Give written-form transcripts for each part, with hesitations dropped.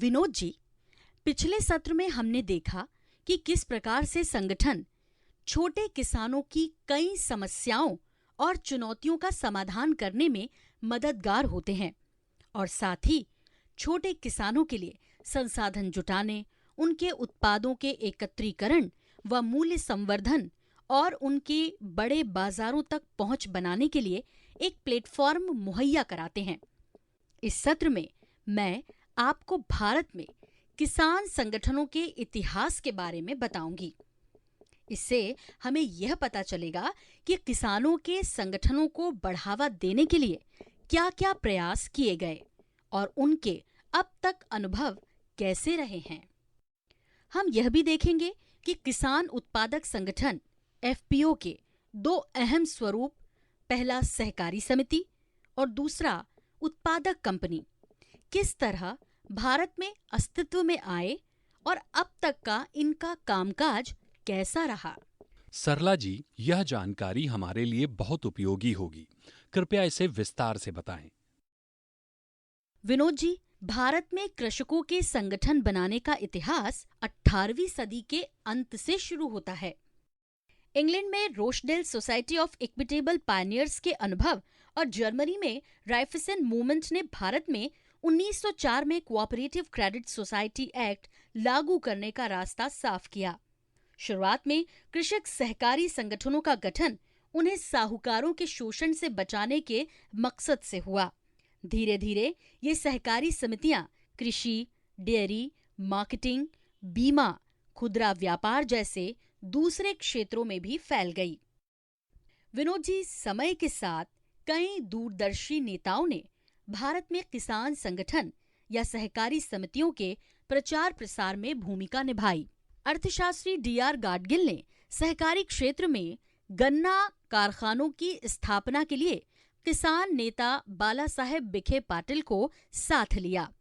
विनोद जी, पिछले सत्र में हमने देखा कि किस प्रकार से संगठन छोटे किसानों की कई समस्याओं और चुनौतियों का समाधान करने में मददगार होते हैं और साथ ही छोटे किसानों के लिए संसाधन जुटाने, उनके उत्पादों के एकत्रीकरण व मूल्य संवर्धन और उनके बड़े बाजारों तक पहुंच बनाने के लिए एक प्लेटफॉर्म मुहैया कराते हैं। इस सत्र में मैं आपको भारत में किसान संगठनों के इतिहास के बारे में बताऊंगी। इससे हमें यह पता चलेगा कि किसानों के संगठनों को बढ़ावा देने के लिए क्या-क्या प्रयास किए गए और उनके अब तक अनुभव कैसे रहे हैं। हम यह भी देखेंगे कि किसान उत्पादक संगठन एफपीओ के दो अहम स्वरूप, पहला सहकारी समिति और दूसरा उत्पादक कंपनी, किस तरह भारत में अस्तित्व में आए और अब तक का इनका कामकाज कैसा रहा। सरला जी, यह जानकारी हमारे लिए बहुत उपयोगी होगी। कृपया इसे विस्तार से बताएं। विनोद जी, भारत में कृषकों के संगठन बनाने का इतिहास 18वीं सदी के अंत से शुरू होता है। इंग्लैंड में रोचडेल सोसाइटी ऑफ इक्विटेबल पायनियर्स के अनुभव और जर्मनी में राइफसन मूवमेंट ने भारत में 1904 में कोऑपरेटिव क्रेडिट सोसाइटी एक्ट लागू करने का रास्ता साफ किया। शुरुआत में कृषक सहकारी संगठनों का गठन उन्हें साहूकारों के शोषण से बचाने के मकसद से हुआ। धीरे धीरे ये सहकारी समितियां कृषि, डेयरी, मार्केटिंग, बीमा, खुदरा व्यापार जैसे दूसरे क्षेत्रों में भी फैल गई। विनोद जी, समय के साथ कई दूरदर्शी नेताओं ने भारत में किसान संगठन या सहकारी समितियों के प्रचार प्रसार में भूमिका निभाई। अर्थशास्त्री डीआर गाडगिल ने सहकारी क्षेत्र में गन्ना कारखानों की स्थापना के लिए किसान नेता बाला साहेब विखे पाटिल को साथ लिया।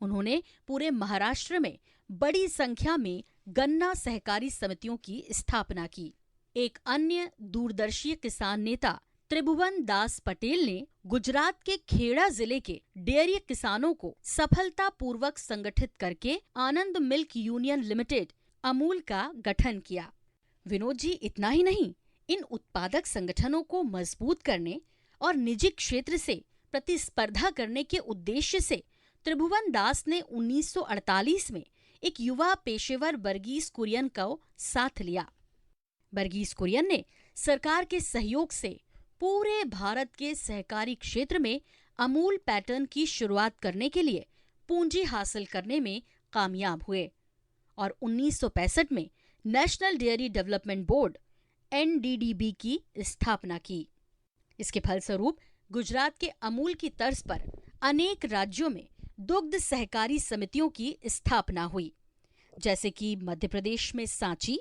उन्होंने पूरे महाराष्ट्र में बड़ी संख्या में गन्ना सहकारी समितियों की स्थापना की। एक अन्य दूरदर्शी किसान नेता त्रिभुवन दास पटेल ने गुजरात के खेड़ा जिले के डेयरी किसानों को सफलतापूर्वक संगठित करके आनंद मिल्क यूनियन लिमिटेड अमूल का गठन किया। विनोद जी, इतना ही नहीं, इन उत्पादक संगठनों को मजबूत करने और निजी क्षेत्र से प्रतिस्पर्धा करने के उद्देश्य से त्रिभुवन दास ने 1948 में एक युवा पेशेवर वर्गीस कुरियन को साथ लिया। वर्गीस कुरियन ने सरकार के सहयोग से पूरे भारत के सहकारी क्षेत्र में अमूल पैटर्न की शुरुआत करने के लिए पूंजी हासिल करने में कामयाब हुए और 1965 में national dairy development board (NDDB) की स्थापना की। इसके फलस्वरूप गुजरात के अमूल की तर्ज पर अनेक राज्यों में दुग्ध सहकारी समितियों की स्थापना हुई, जैसे कि मध्य प्रदेश में सांची,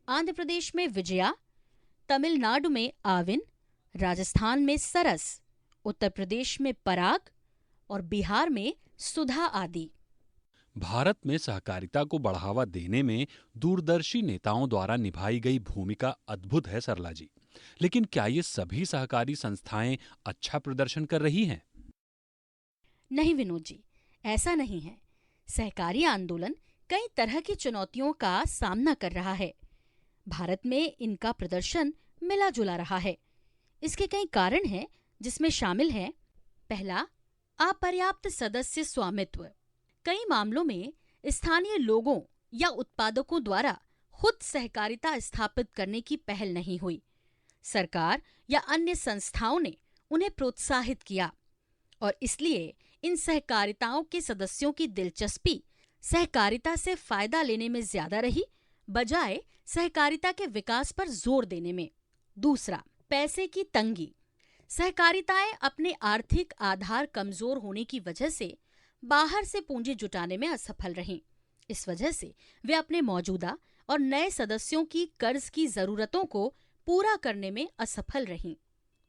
आंध्र प्रदेश में विजया, तमिलनाडु में आविन, राजस्थान में सरस, उत्तर प्रदेश में पराग और बिहार में सुधा आदि। भारत में सहकारिता को बढ़ावा देने में दूरदर्शी नेताओं द्वारा निभाई गई भूमिका अद्भुत है सरला जी। लेकिन क्या ये सभी सहकारी संस्थाएं अच्छा प्रदर्शन कर रही हैं? नहीं विनोद जी, ऐसा नहीं है। सहकारी आंदोलन कई तरह की चुनौतियों का सामना कर रहा है। भारत में इनका प्रदर्शन मिला जुला रहा है। इसके कई कारण हैं, जिसमें शामिल है: पहला, अपर्याप्त सदस्य स्वामित्व। कई मामलों में स्थानीय लोगों या उत्पादकों द्वारा खुद सहकारिता स्थापित करने की पहल नहीं हुई। सरकार या अन्य संस्थाओं ने उन्हें प्रोत्साहित किया और इसलिए इन सहकारिताओं के सदस्यों की दिलचस्पी सहकारिता से फायदा लेने में ज्यादा रही, बजाय सहकारिता के विकास पर जोर देने में। दूसरा, पैसे की तंगी। सहकारिताएं अपने आर्थिक आधार कमजोर होने की वजह से बाहर से पूंजी जुटाने में असफल रहीं। इस वजह से वे अपने मौजूदा और नए सदस्यों की कर्ज की जरूरतों को पूरा करने में असफल रहीं।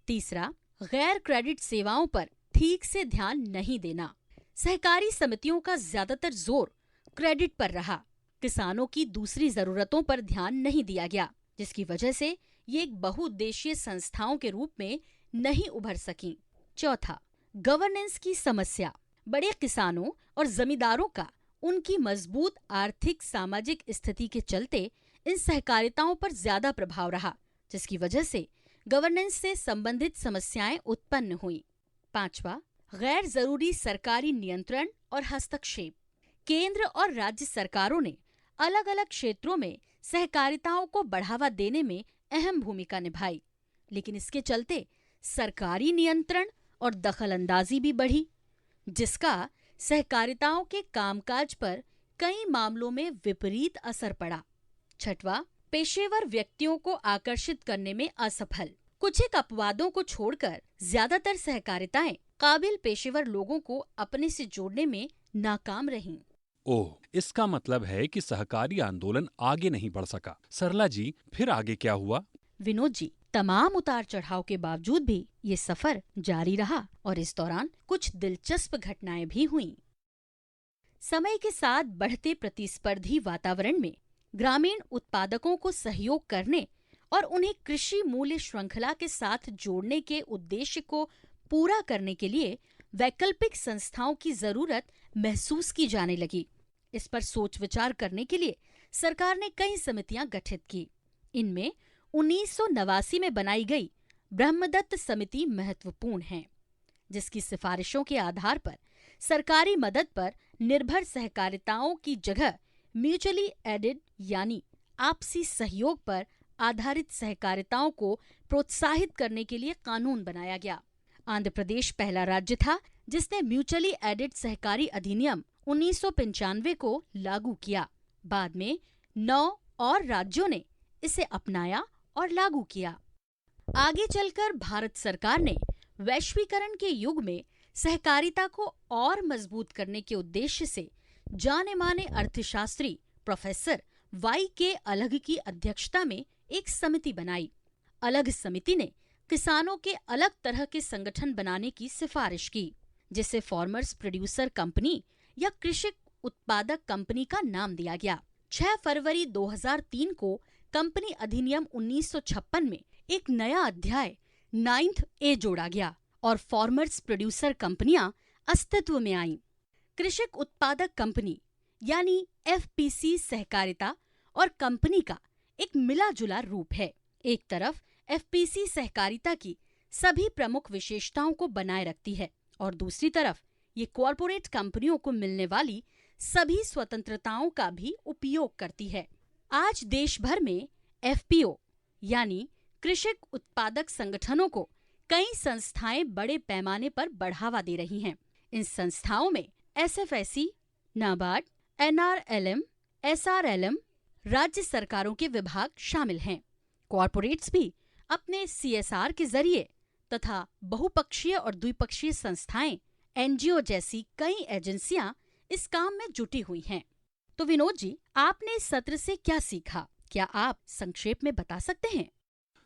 तीसरा, गैर क्रेडिट सेवाओं पर ठीक से ध्यान नहीं देना। सहकारी समितियों का ज्यादातर जोर क्रेडिट पर रहा। किसानों की दूसरी जरूरतों पर ध्यान नहीं दिया गया, जिसकी वजह से ये एक बहुउद्देशीय संस्थाओं के रूप में नहीं उभर सकीं। चौथा, गवर्नेंस की समस्या। बड़े किसानों और जमींदारों का उनकी मजबूत आर्थिक सामाजिक स्थिति के चलते इन सहकारिताओं पर ज्यादा प्रभाव रहा, जिसकी वजह से गवर्नेंस से संबंधित समस्याएं उत्पन्न हुई। 5वां, गैर जरूरी सरकारी नियंत्रण और हस्तक्षेप। केंद्र और राज्य सरकारों ने अलग अलग क्षेत्रों में सहकारिताओं को बढ़ावा देने में अहम भूमिका निभाई, लेकिन इसके चलते सरकारी नियंत्रण और दखलंदाजी भी बढ़ी, जिसका सहकारिताओं के कामकाज पर कई मामलों में विपरीत असर पड़ा। 6वां, पेशेवर व्यक्तियों को आकर्षित करने में असफल। कुछ एक अपवादों को छोड़कर ज्यादातर सहकारिताएं काबिल पेशेवर लोगों को अपने से जोड़ने में नाकाम रहीं। ओह, इसका मतलब है कि सहकारी आंदोलन आगे नहीं बढ़ सका। सरला जी, फिर आगे क्या हुआ? विनोद जी, तमाम उतार चढ़ाव के बावजूद भी ये सफर जारी रहा और इस दौरान कुछ दिलचस्प घटनाएं भी हुईं। समय के साथ बढ़ते प्रतिस्पर्धी वातावरण में ग्रामीण उत्पादकों को सहयोग करने और उन्हें कृषि मूल्य श्रृंखला के साथ जोड़ने के उद्देश्य को पूरा करने के लिए वैकल्पिक संस्थाओं की जरूरत महसूस की जाने लगी। इस पर सोच विचार करने के लिए सरकार ने कई समितियां गठित की। इनमें 1989 में बनाई गई ब्रह्मदत्त समिति महत्वपूर्ण है, जिसकी सिफारिशों के आधार पर सरकारी मदद पर निर्भर सहकारिताओं की जगह म्यूचुअली एडेड यानी आपसी सहयोग पर आधारित सहकारिताओं को प्रोत्साहित करने के लिए कानून बनाया गया। आंध्र प्रदेश पहला राज्य था जिसने म्यूचुअली एडेड सहकारी अधिनियम 1995 को लागू किया। बाद में 9 और राज्यों ने इसे अपनाया और लागू किया। आगे चलकर भारत सरकार ने वैश्वीकरण के युग में सहकारिता को और मजबूत करने के उद्देश्य से जाने माने अर्थशास्त्री प्रोफेसर Y.K. अलग की अध्यक्षता में एक समिति बनाई। अलग समिति ने किसानों के अलग तरह के संगठन बनाने की सिफारिश की, जिसे फार्मर्स प्रोड्यूसर कंपनी या कृषक उत्पादक कंपनी का नाम दिया गया। 6 फरवरी 2003 को कंपनी अधिनियम 1956 में एक नया अध्याय 9th A जोड़ा गया और फार्मर्स प्रोड्यूसर कंपनियां अस्तित्व में आईं। कृषक उत्पादक कंपनी यानी FPC सहकारिता और कंपनी का एक मिला जुला रूप है। एक तरफ FPC सहकारिता की सभी प्रमुख विशेषताओं को बनाए रखती है और दूसरी तरफ ये कॉरपोरेट कंपनियों को मिलने वाली सभी स्वतंत्रताओं का भी उपयोग करती है। आज देश भर में FPO यानी कृषक उत्पादक संगठनों को कई संस्थाएं बड़े पैमाने पर बढ़ावा दे रही हैं। इन संस्थाओं में SFSC, नाबार्ड, NRLM, SRLM, राज्य सरकारों के विभाग शामिल हैं। कॉरपोरेट्स भी अपने CSR के जरिए तथा बहुपक्षीय और द्विपक्षीय संस्थाएं, NGO जैसी कई एजेंसियां इस काम में जुटी हुई हैं। तो विनोद जी, आपने इस सत्र से क्या सीखा? क्या आप संक्षेप में बता सकते हैं?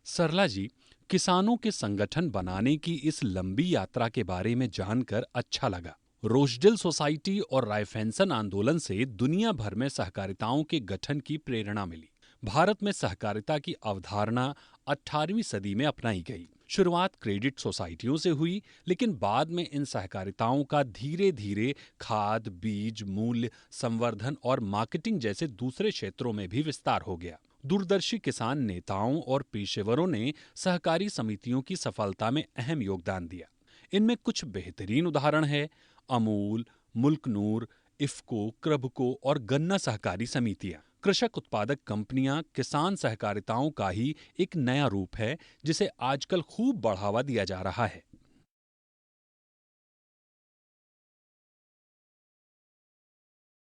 सरला जी, किसानों के संगठन बनाने की इस लंबी यात्रा के बारे में जानकर अच्छा लगा। रोचडेल सोसाइटी और रायफेंसन आंदोलन से दुनिया भर में सहकारिताओं के गठन की प्रेरणा मिली। भारत में सहकारिता की अवधारणा 18वीं सदी में अपनाई गई। शुरुआत क्रेडिट सोसाइटियों से हुई, लेकिन बाद में इन सहकारिताओं का धीरे धीरे खाद, बीज, मूल्य, संवर्धन और मार्केटिंग जैसे दूसरे क्षेत्रों में भी विस्तार हो गया। दूरदर्शी किसान नेताओं और पेशेवरों ने सहकारी समितियों की सफलता में अहम योगदान दिया। इनमें कुछ बेहतरीन उदाहरण है अमूल, मुल्कनूर, इफ्को, क्रबको और गन्ना सहकारी समितियां। कृषक उत्पादक कंपनियां किसान सहकारिताओं का ही एक नया रूप है, जिसे आजकल खूब बढ़ावा दिया जा रहा है।